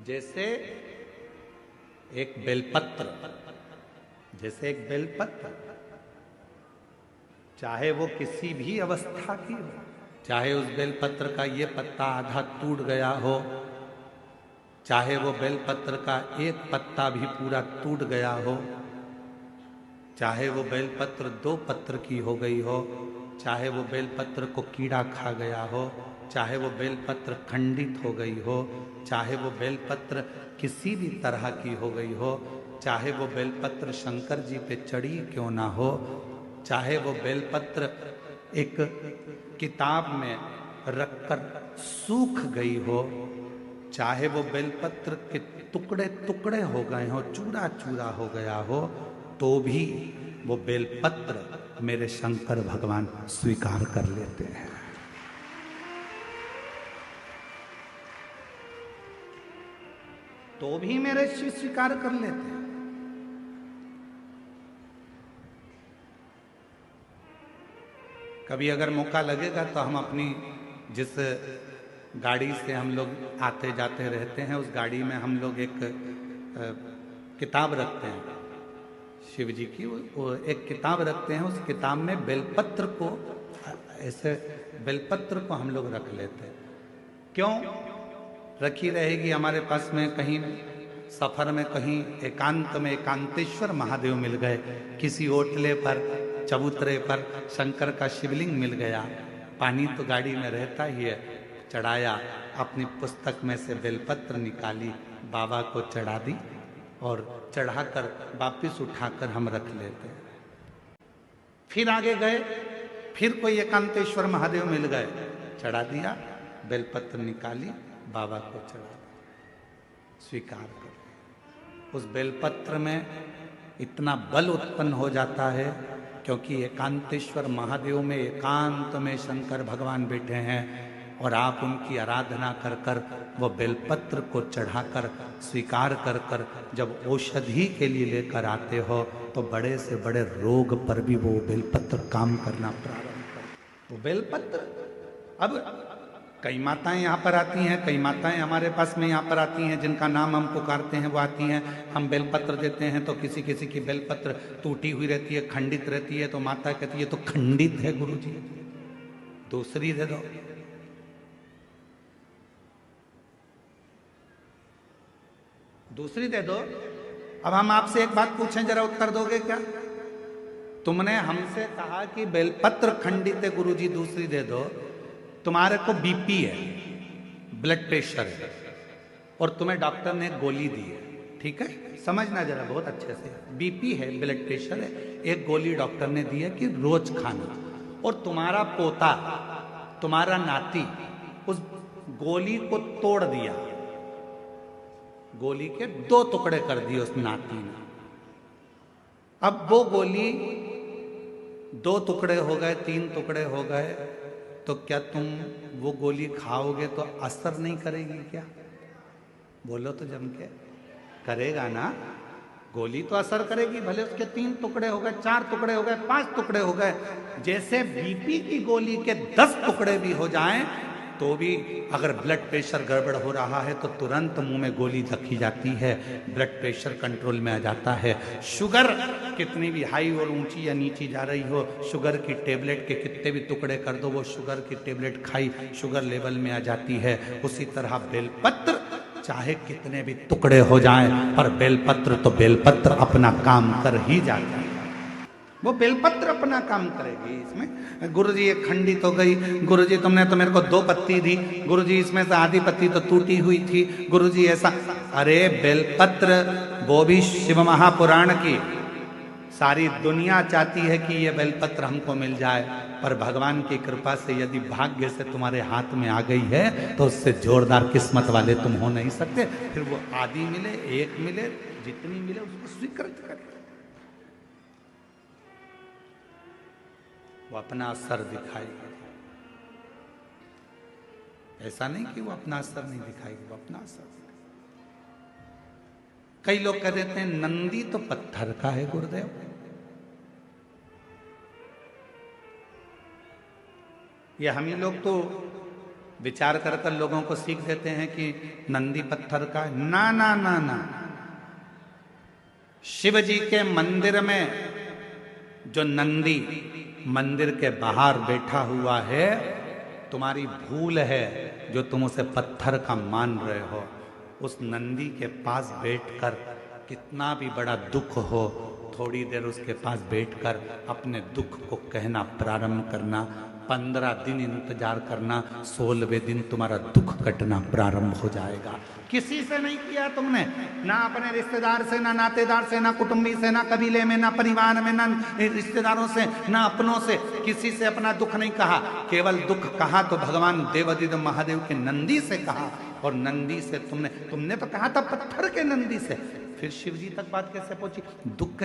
जैसे एक बेलपत्र, जैसे एक बेलपत्र, चाहे वो किसी भी अवस्था की हो, चाहे उस बेलपत्र का ये पत्ता आधा टूट गया हो, चाहे वो बेलपत्र का एक पत्ता भी पूरा टूट गया हो, चाहे वो बेलपत्र 2 पत्र की हो गई हो, चाहे वो बेलपत्र को कीड़ा खा गया हो, चाहे वो बेलपत्र खंडित हो गई हो, चाहे वो बेलपत्र किसी भी तरह की हो गई हो, चाहे वो बेलपत्र शंकर जी पे चढ़ी क्यों ना हो, चाहे वो बेलपत्र एक किताब में रखकर सूख गई हो, चाहे वो बेलपत्र के टुकड़े टुकड़े हो गए हो, चूरा चूरा हो गया हो, तो भी वो बेलपत्र मेरे शंकर भगवान स्वीकार कर लेते हैं। तो भी मेरे शिव स्वीकार कर लेते हैं। कभी अगर मौका लगेगा तो हम अपनी जिस गाड़ी से हम लोग आते जाते रहते हैं, उस गाड़ी में हम लोग एक किताब रखते हैं शिव जी की, वो एक किताब रखते हैं। उस किताब में बेलपत्र को, ऐसे बेलपत्र को हम लोग रख लेते हैं। क्यों रखी रहेगी? हमारे पास में कहीं सफर में कहीं एकांत में एकांतेश्वर महादेव मिल गए, किसी ओटले पर चबूतरे पर शंकर का शिवलिंग मिल गया, पानी तो गाड़ी में रहता ही है, चढ़ाया, अपनी पुस्तक में से बेलपत्र निकाली, बाबा को चढ़ा दी और चढ़ाकर वापिस उठाकर हम रख लेते हैं। फिर आगे गए, फिर कोई एकांतेश्वर महादेव मिल गए, चढ़ा दिया, बेलपत्र निकाली, बाबा को चढ़ा दिया, स्वीकार कर। उस बेलपत्र में इतना बल उत्पन्न हो जाता है क्योंकि एकांतेश्वर महादेव में एकांत में शंकर भगवान बैठे हैं और आप उनकी आराधना कर कर वो बेलपत्र को चढ़ाकर स्वीकार कर कर जब औषधि के लिए लेकर आते हो तो बड़े से बड़े रोग पर भी वो बेलपत्र काम करना प्रारंभ कर। वो बेलपत्र, अब कई माताएं यहाँ पर आती हैं, कई माताएं हमारे पास में यहाँ पर आती हैं जिनका नाम हम पुकारते हैं, वो आती हैं, हम बेलपत्र देते हैं तो किसी किसी की बेलपत्र टूटी हुई रहती है, खंडित रहती है, तो माता कहती है तो खंडित है गुरुजी, दूसरी दे दो। दूसरी दे दो। अब हम आपसे एक बात पूछें, जरा उत्तर दोगे क्या? तुमने हमसे कहा कि बेलपत्र खंडित है गुरुजी, दूसरी दे दो। तुम्हारे को बीपी है, ब्लड प्रेशर है, और तुम्हें डॉक्टर ने गोली दी है, ठीक है, समझना जरा बहुत अच्छे से, बीपी है, ब्लड प्रेशर है, एक गोली डॉक्टर ने दी है कि रोज खाना, और तुम्हारा पोता, तुम्हारा नाती उस गोली को तोड़ दिया, गोली के 2 टुकड़े कर दिए उस नाती ने। अब वो गोली 2 टुकड़े हो गए, 3 टुकड़े हो गए, तो क्या तुम वो गोली खाओगे तो असर नहीं करेगी क्या? बोलो तो जम के, करेगा ना? गोली तो असर करेगी, भले उसके 3 टुकड़े हो गए, 4 टुकड़े हो गए, 5 टुकड़े हो गए। जैसे बीपी की गोली के 10 टुकड़े भी हो जाएं तो भी अगर ब्लड प्रेशर गड़बड़ हो रहा है तो तुरंत मुंह में गोली रखी जाती है, ब्लड प्रेशर कंट्रोल में आ जाता है। शुगर कितनी भी हाई और ऊंची या नीची जा रही हो, शुगर की टेबलेट के कितने भी टुकड़े कर दो, वो शुगर की टेबलेट खाई, शुगर लेवल में आ जाती है। उसी तरह बेलपत्र चाहे कितने भी टुकड़े हो जाएं, पर बेलपत्र तो बेलपत्र अपना काम कर ही जाता है, वो बेलपत्र अपना काम करेगी। इसमें गुरुजी ये खंडित हो गई, गुरुजी तुमने तो मेरे को 2 पत्ती दी, गुरुजी इसमें से आधी पत्ती तो टूटी हुई थी, गुरुजी ऐसा। अरे बेलपत्र वो भी शिव महापुराण की, सारी दुनिया चाहती है कि ये बेलपत्र हमको मिल जाए, पर भगवान की कृपा से यदि भाग्य से तुम्हारे हाथ में आ गई है तो उससे जोरदार किस्मत वाले तुम हो नहीं सकते। फिर वो आधी मिले, 1 मिले, जितनी मिले उसको स्वीकृत करें। वो अपना असर दिखाएगी, ऐसा नहीं कि वो अपना असर नहीं दिखाएगी, वो अपना असर। कई लोग कह देते हैं नंदी तो पत्थर का है गुरुदेव, ये हम ही लोग तो विचार कर कर लोगों को सीख देते हैं कि नंदी पत्थर का है। ना ना ना ना, शिव जी के मंदिर में जो नंदी मंदिर के बाहर बैठा हुआ है, तुम्हारी भूल है जो तुम उसे पत्थर का मान रहे हो। उस नंदी के पास बैठकर कितना भी बड़ा दुख हो, थोड़ी देर उसके पास बैठकर अपने दुख को कहना प्रारंभ करना। 15 दिन इंतजार करना, 16वें दिन तुम्हारा दुख कटना प्रारंभ हो जाएगा। किसी से नहीं किया तुमने, ना अपने रिश्तेदार से, ना नातेदार से, ना कुटुंबी से, ना कबीले में, ना परिवार में, ना रिश्तेदारों से, ना अपनों से, किसी से अपना दुख नहीं कहा। केवल दुख कहा तो भगवान देवादिदेव महादेव के नंदी से कहा। और नंदी से तुमने तो कहा था पत्थर के नंदी से, फिर शिव जी तक बात कैसे पहुंची? दुख